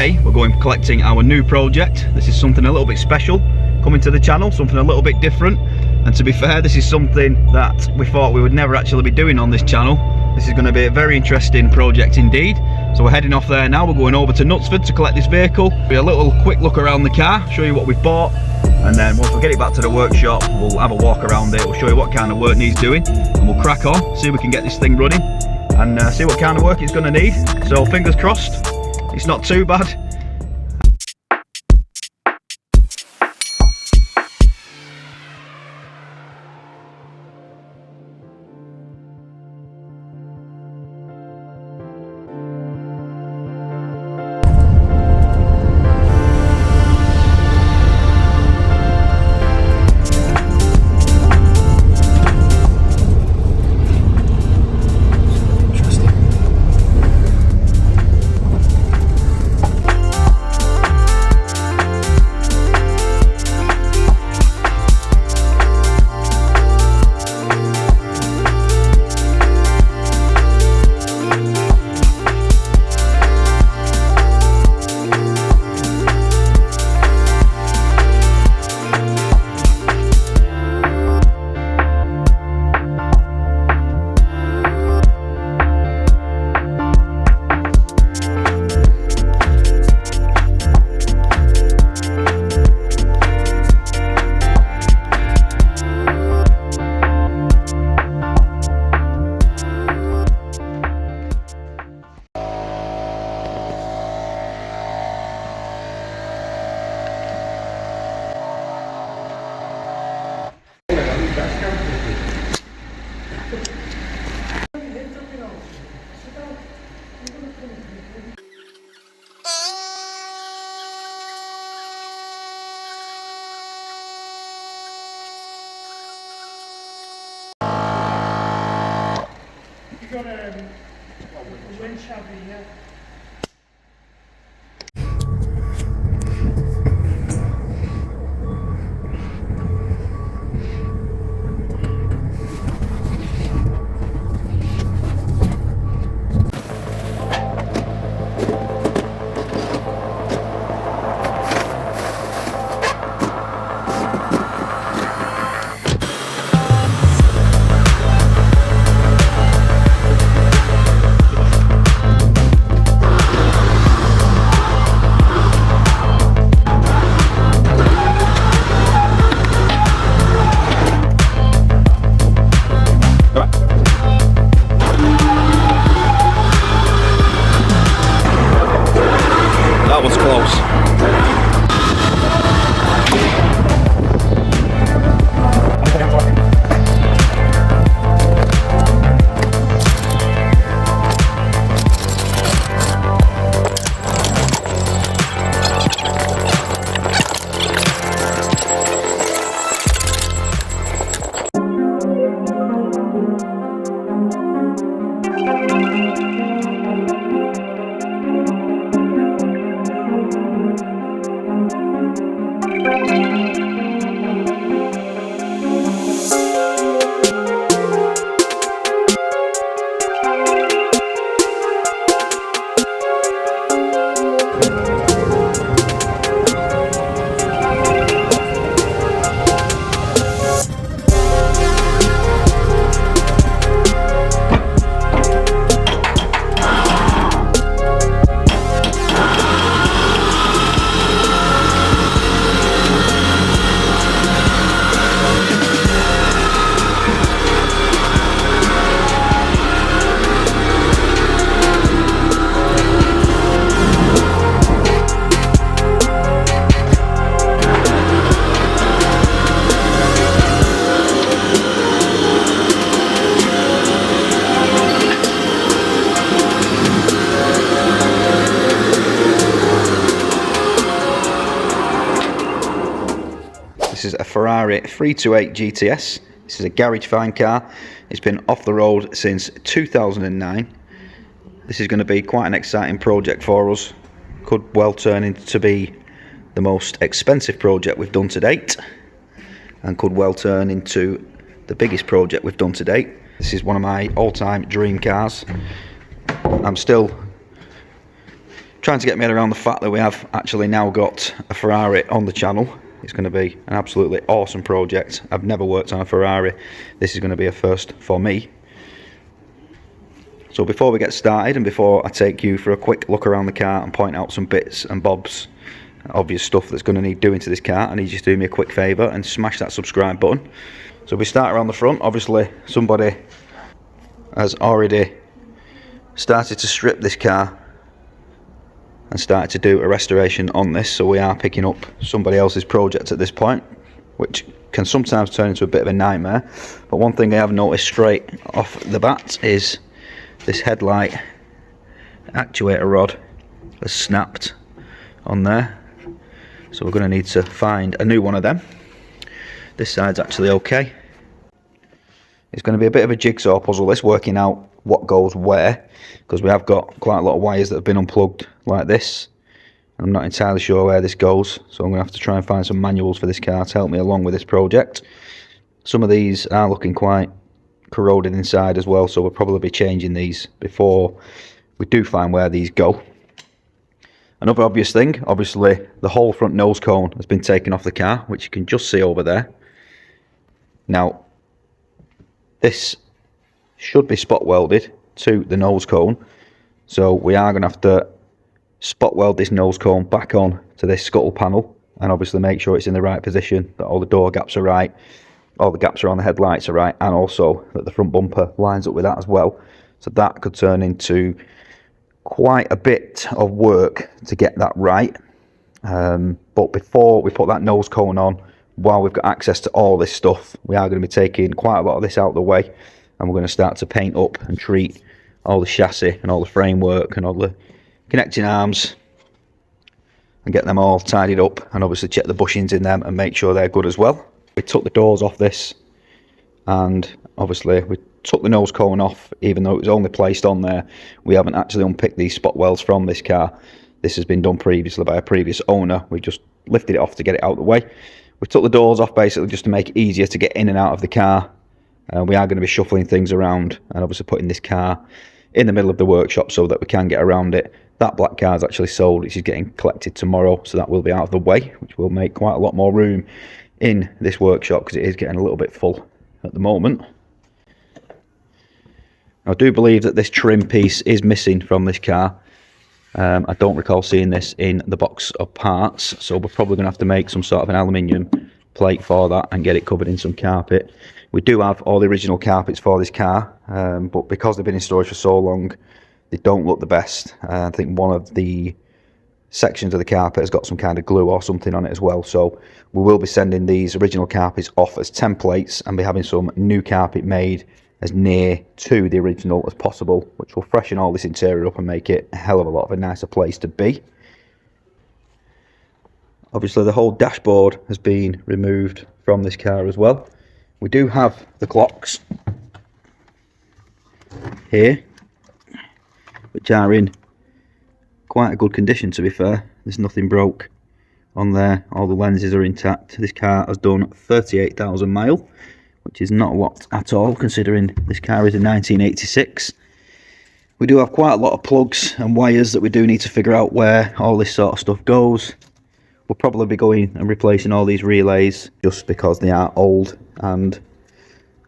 today we're going collecting our new project. This is something a little bit special coming to the channel, something a little bit different, and to be fair, this is something that we thought we would never actually be doing on this channel. This is going to be a very interesting project indeed. So we're heading off there now. We're going over to Knutsford to collect this vehicle. Be a little quick look around the car, show you what we've bought, and then once we get it back to the workshop, we'll have a walk around it. We'll show you what kind of work needs doing, and we'll crack on, see if we can get this thing running, and see what kind of work it's going to need. So fingers crossed, it's not too bad. You've got a winch over here. That was close. This is a Ferrari 328 GTS. This is a garage fine car. It's been off the road since 2009. This is going to be quite an exciting project for us. Could well turn into be the most expensive project we've done to date, and could well turn into the biggest project we've done to date. This is one of my all-time dream cars. I'm still trying to get my head around the fact that we have actually now got a Ferrari on the channel. It's going to be an absolutely awesome project. I've never worked on a Ferrari. This is going to be a first for me. So before we get started and before I take you for a quick look around the car and point out some bits and bobs, obvious stuff that's going to need doing to this car, I need you to do me a quick favour and smash that subscribe button. So we start around the front. Obviously somebody has already started to strip this car and started to do a restoration on this, so we are picking up somebody else's project at this point, which can sometimes turn into a bit of a nightmare. But one thing I have noticed straight off the bat is this headlight actuator rod has snapped on there, so we're going to need to find a new one of them. This side's actually okay. It's going to be a bit of a jigsaw puzzle, this, working out what goes where, because we have got quite a lot of wires that have been unplugged like this. I'm not entirely sure where this goes, so I'm going to have to try and find some manuals for this car to help me along with this project. Some of these are looking quite corroded inside as well, so we'll probably be changing these before we do find where these go. Another obvious thing, obviously the whole front nose cone has been taken off the car, which you can just see over there. Now this should be spot welded to the nose cone, so we are going to have to spot weld this nose cone back on to this scuttle panel, and obviously make sure it's in the right position, that all the door gaps are right, all the gaps around the headlights are right, and also that the front bumper lines up with that as well. So that could turn into quite a bit of work to get that right. But before we put that nose cone on, while we've got access to all this stuff, we are going to be taking quite a lot of this out of the way, and we're going to start to paint up and treat all the chassis and all the framework and all the connecting arms and get them all tidied up, and obviously check the bushings in them and make sure they're good as well. We took the doors off this, and obviously we took the nose cone off, even though it was only placed on there. We haven't actually unpicked these spot welds from this car. This has been done previously by a previous owner. We just lifted it off to get it out of the way. We took the doors off basically just to make it easier to get in and out of the car. We are going to be shuffling things around and obviously putting this car in the middle of the workshop so that we can get around it. That black car is actually sold, which is getting collected tomorrow, so that will be out of the way, which will make quite a lot more room in this workshop because it is getting a little bit full at the moment. I do believe that this trim piece is missing from this car. I don't recall seeing this in the box of parts, so we're probably going to have to make some sort of an aluminium plate for that and get it covered in some carpet. We do have all the original carpets for this car, but because they've been in storage for so long, they don't look the best. I think one of the sections of the carpet has got some kind of glue or something on it as well, so we will be sending these original carpets off as templates and be having some new carpet made as near to the original as possible, which will freshen all this interior up and make it a hell of a lot of a nicer place to be. Obviously the whole dashboard has been removed from this car as well. We do have the clocks here, which are in quite a good condition, to be fair. There's nothing broke on there, all the lenses are intact. This car has done 38,000 miles, which is not a lot at all considering this car is a 1986. We do have quite a lot of plugs and wires that we do need to figure out where all this sort of stuff goes. We'll probably be going and replacing all these relays just because they are old, and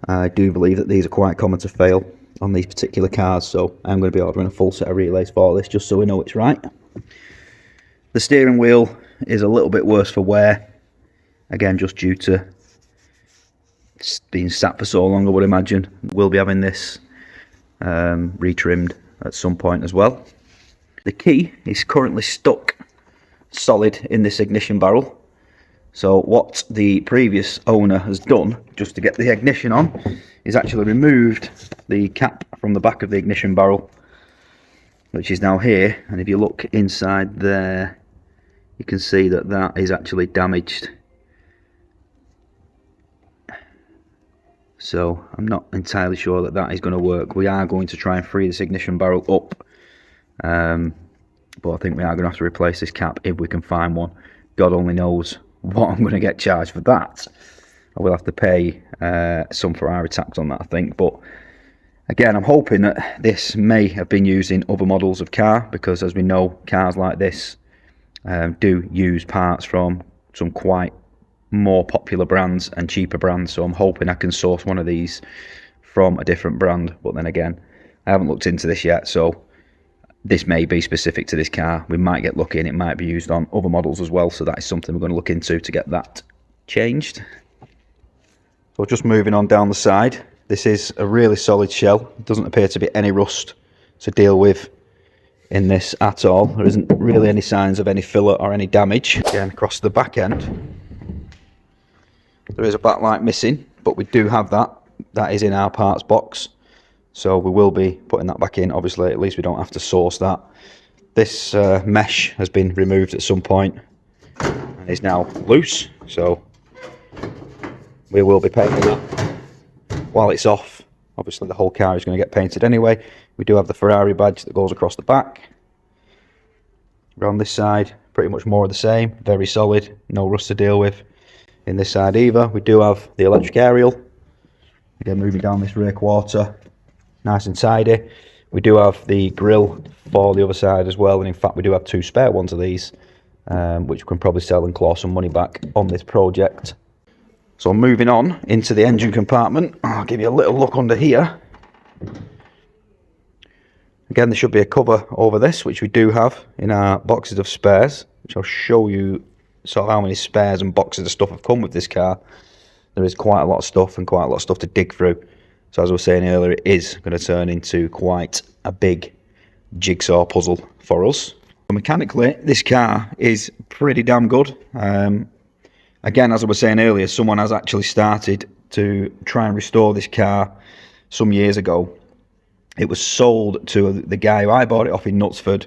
I do believe that these are quite common to fail on these particular cars, so I'm going to be ordering a full set of relays for this just so we know it's right. The steering wheel is a little bit worse for wear, again just due to being sat for so long, I would imagine. We'll be having this retrimmed at some point as well. The key is currently stuck solid in this ignition barrel, so what the previous owner has done just to get the ignition on is actually removed the cap from the back of the ignition barrel, which is now here, and if you look inside there you can see that that is actually damaged. So I'm not entirely sure that that is going to work. We are going to try and free this ignition barrel up, but I think we are going to have to replace this cap if we can find one. God only knows what I'm going to get charged for that. I will have to pay some Ferrari tax on that, I think, but Again, I'm hoping that this may have been used in other models of car, because as we know, cars like this do use parts from some quite more popular brands and cheaper brands, so I'm hoping I can source one of these from a different brand. But then again, I haven't looked into this yet, so this may be specific to this car. We might get lucky and it might be used on other models as well, so that is something we're going to look into to get that changed. So just moving on down the side, this is a really solid shell. It doesn't appear to be any rust to deal with in this at all. There isn't really any signs of any filler or any damage. Again, across the back end, there is a backlight missing, but we do have that. That is in our parts box, so we will be putting that back in. Obviously, at least we don't have to source that. This mesh has been removed at some point and is now loose, so we will be painting that while it's off. Obviously, the whole car is going to get painted anyway. We do have the Ferrari badge that goes across the back. Around this side, pretty much more of the same. Very solid, no rust to deal with. In this side either, we do have the electric aerial. Again, moving down this rear quarter, nice and tidy. We do have the grille for the other side as well, and in fact we do have 2 spare ones of these, which we can probably sell and claw some money back on this project. So moving on into the engine compartment, I'll give you a little look under here. Again, there should be a cover over this, which we do have in our boxes of spares, which I'll show you sort of how many spares and boxes of stuff have come with this car. There is quite a lot of stuff and quite a lot of stuff to dig through. So as I was saying earlier, it is going to turn into quite a big jigsaw puzzle for us. Mechanically, this car is pretty damn good. Again, as I was saying earlier, someone has actually started to try and restore this car some years ago. It was sold to the guy who I bought it off in Knutsford,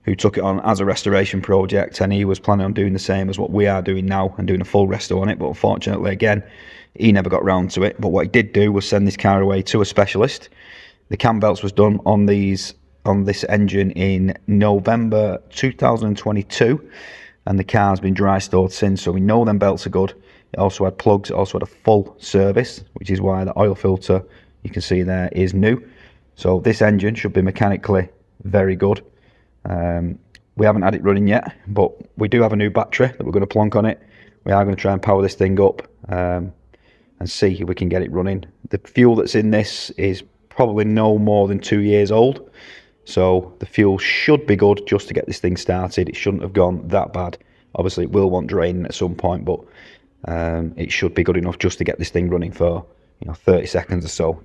who took it on as a restoration project, and he was planning on doing the same as what we are doing now and doing a full resto on it, but unfortunately, again, he never got round to it. But what he did do was send this car away to a specialist. The cam belts was done on this engine in November 2022, and the car's been dry stored since, so we know them belts are good. It also had plugs, it also had a full service, which is why the oil filter you can see there is new. So this engine should be mechanically very good. We haven't had it running yet, but we do have a new battery that we're going to plonk on it. We are going to try and power this thing up and see if we can get it running. The fuel that's in this is probably no more than 2 years old, so the fuel should be good just to get this thing started. It shouldn't have gone that bad. Obviously it will want draining at some point, but it should be good enough just to get this thing running for 30 seconds or so.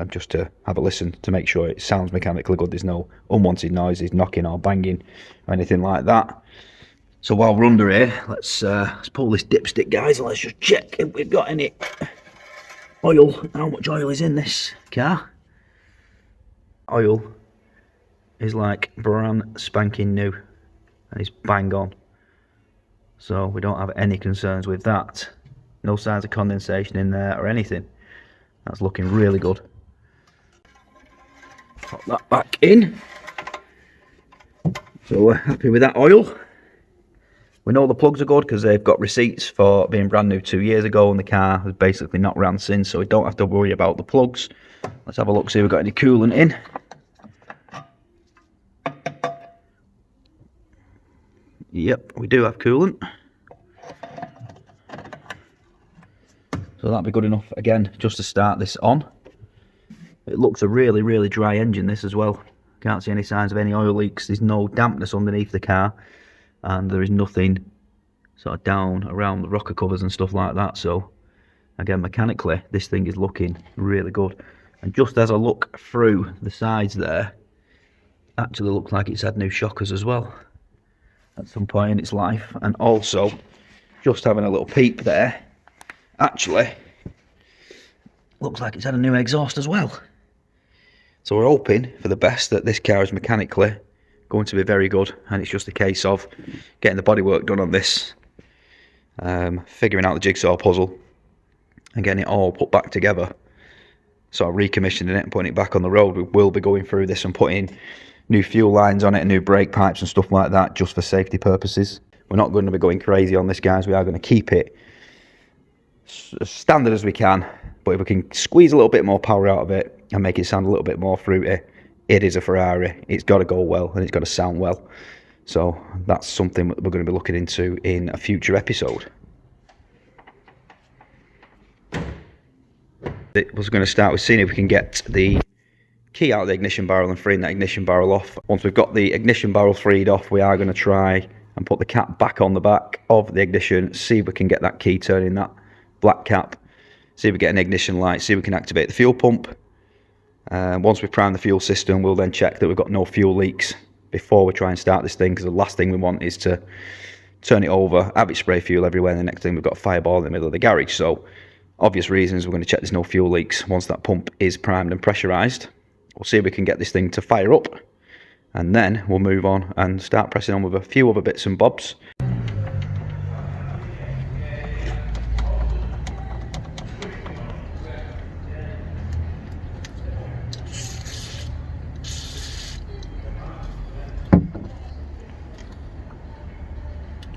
Just to have a listen to make sure it sounds mechanically good. There's no unwanted noises, knocking or banging or anything like that. So while we're under here, let's pull this dipstick, guys, and let's just check if we've got any oil. How much oil is in this car? Oil is like brand spanking new and it's bang on. So we don't have any concerns with that. No signs of condensation in there or anything. That's looking really good. Pop that back in. So we're happy with that oil. We know the plugs are good because they've got receipts for being brand new 2 years ago, and the car has basically not ran since, so we don't have to worry about the plugs. Let's have a look, see if we've got any coolant in. Yep, we do have coolant. So that'll be good enough, again, just to start this on. It looks a really, really dry engine, this as well. Can't see any signs of any oil leaks. There's no dampness underneath the car, and there is nothing sort of down around the rocker covers and stuff like that. So again, mechanically, this thing is looking really good. And just as I look through the sides there, actually looks like it's had new shockers as well at some point in its life. And also, just having a little peep there, actually looks like it's had a new exhaust as well. So we're hoping for the best that this car is mechanically going to be very good, and it's just a case of getting the bodywork done on this, figuring out the jigsaw puzzle and getting it all put back together. So recommissioning it and putting it back on the road. We will be going through this and putting new fuel lines on it and new brake pipes and stuff like that, just for safety purposes. We're not going to be going crazy on this, guys. We are going to keep it as standard as we can, but if we can squeeze a little bit more power out of it, and make it sound a little bit more fruity. It is a Ferrari. It's got to go well and it's got to sound well. So that's something we're going to be looking into in a future episode. It was going to start with seeing if we can get the key out of the ignition barrel and freeing that ignition barrel off. Once we've got the ignition barrel freed off, we are going to try and put the cap back on the back of the ignition, see if we can get that key turning that black cap, see if we get an ignition light, see if we can activate the fuel pump. Once we've primed the fuel system, we'll then check that we've got no fuel leaks before we try and start this thing, because the last thing we want is to turn it over, have it spray fuel everywhere, and the next thing we've got a fireball in the middle of the garage. So obvious reasons, we're going to check there's no fuel leaks. Once that pump is primed and pressurised, we'll see if we can get this thing to fire up, and then we'll move on and start pressing on with a few other bits and bobs.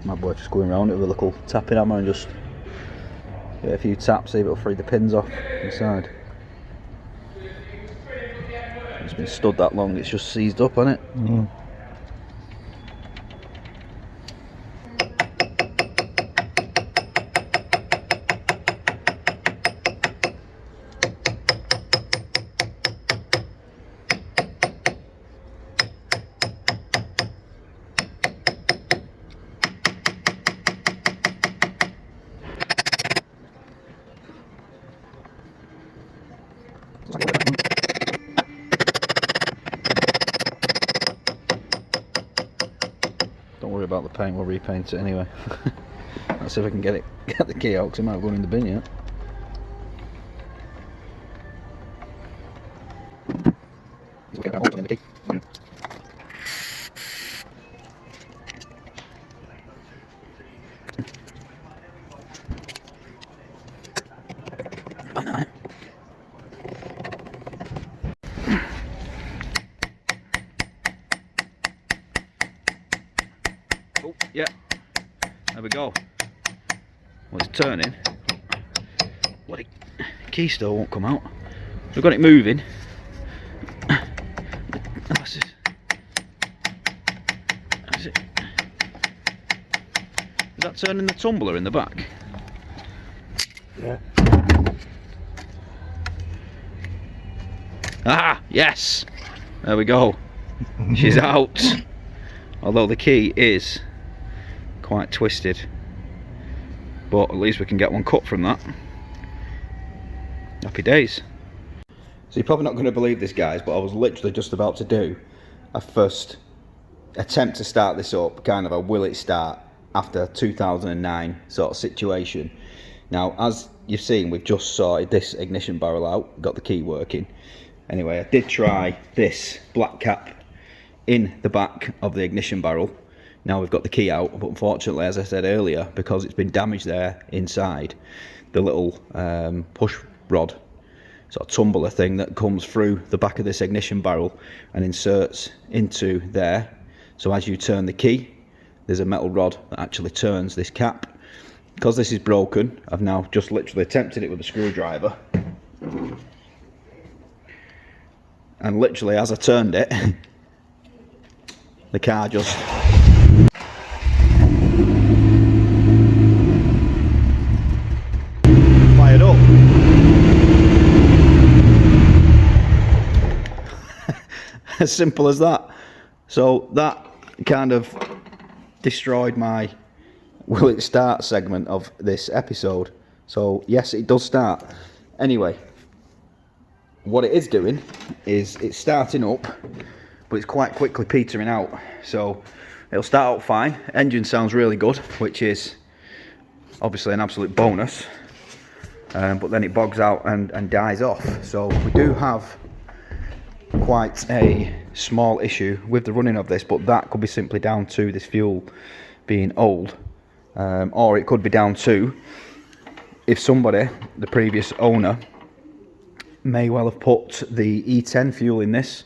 My boy just going around it with a little tapping hammer and just get a few taps, see if it'll free the pins off inside. It's been stood that long, it's just seized up, hasn't it? Mm. Don't worry about the paint, we'll repaint it anyway. Let's see if I can get the key out, because it might have gone in the bin yet. Oh, yeah, there we go. Well, it's turning. Bloody key still won't come out. We've got it moving. Is that turning the tumbler in the back? Yeah. Ah, yes! There we go. She's out. Although the key is quite twisted, but at least we can get one cut from that. Happy days. So you're probably not going to believe this, guys, but I was literally just about to do a first attempt to start this up, kind of a will it start after 2009 sort of situation. Now, as you've seen, we've just sorted this ignition barrel out, got the key working. Anyway, I did try this black cap in the back of the ignition barrel. Now we've got the key out, but unfortunately, as I said earlier, because it's been damaged there inside, the little push rod sort of tumbler thing that comes through the back of this ignition barrel and inserts into there. So as you turn the key, there's a metal rod that actually turns this cap. Because this is broken, I've now just literally attempted it with a screwdriver, and literally as I turned it, the car just fired up. As simple as that. So that kind of destroyed my will it start segment of this episode. So yes, it does start. Anyway, what it is doing is it's starting up, but it's quite quickly petering out. So it'll start out fine, engine sounds really good, which is obviously an absolute bonus, but then it bogs out and dies off. So we do have quite a small issue with the running of this, but that could be simply down to this fuel being old, or it could be down to if somebody, the previous owner, may well have put the E10 fuel in this,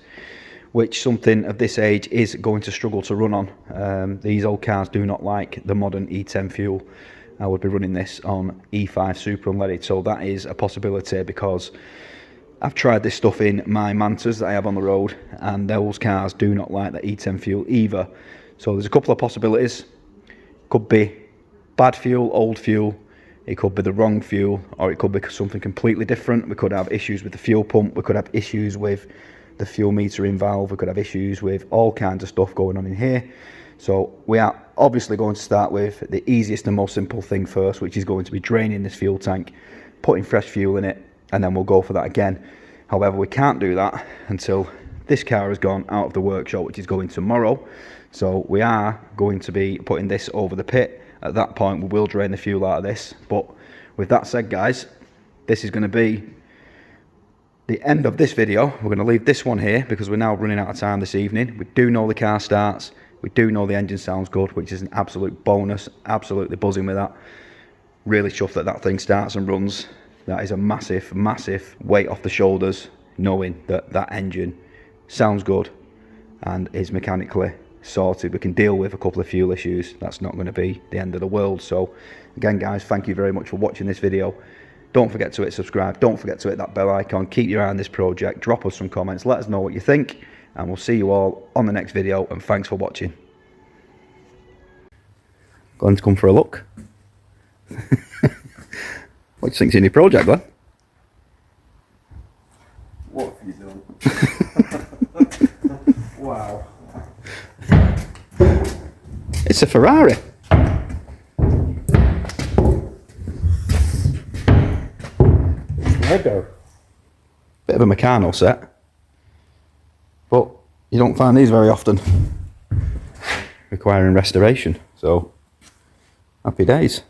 which something of this age is going to struggle to run on. These old cars do not like the modern E10 fuel. I would be running this on E5 super unleaded, so that is a possibility, because I've tried this stuff in my Mantas that I have on the road, and those cars do not like the E10 fuel either. So there's a couple of possibilities. Could be bad fuel, old fuel, it could be the wrong fuel, or it could be something completely different. We could have issues with the fuel pump, we could have issues with the fuel metering valve, we could have issues with all kinds of stuff going on in here. So we are obviously going to start with the easiest and most simple thing first, which is going to be draining this fuel tank, putting fresh fuel in it, and then we'll go for that again. However, we can't do that until this car has gone out of the workshop, which is going tomorrow. So we are going to be putting this over the pit. At that point, we will drain the fuel out of this. But with that said, guys, this is going to be the end of this video. We're going to leave this one here because we're now running out of time this evening. We do know the car starts. We do know the engine sounds good, which is an absolute bonus. Absolutely buzzing with that. Really chuffed that that thing starts and runs. That is a massive, massive weight off the shoulders, knowing that that engine sounds good and is mechanically sorted. We can deal with a couple of fuel issues. That's not going to be the end of the world. So again, guys, thank you very much for watching this video. Don't forget to hit subscribe. Don't forget to hit that bell icon. Keep your eye on this project. Drop us some comments. Let us know what you think. And we'll see you all on the next video. And thanks for watching. Going to come for a look. What do you think's in your project, Glenn? What have you done? Wow. It's a Ferrari. Lego. Bit of a Meccano set. But you don't find these very often. Requiring restoration. So, happy days.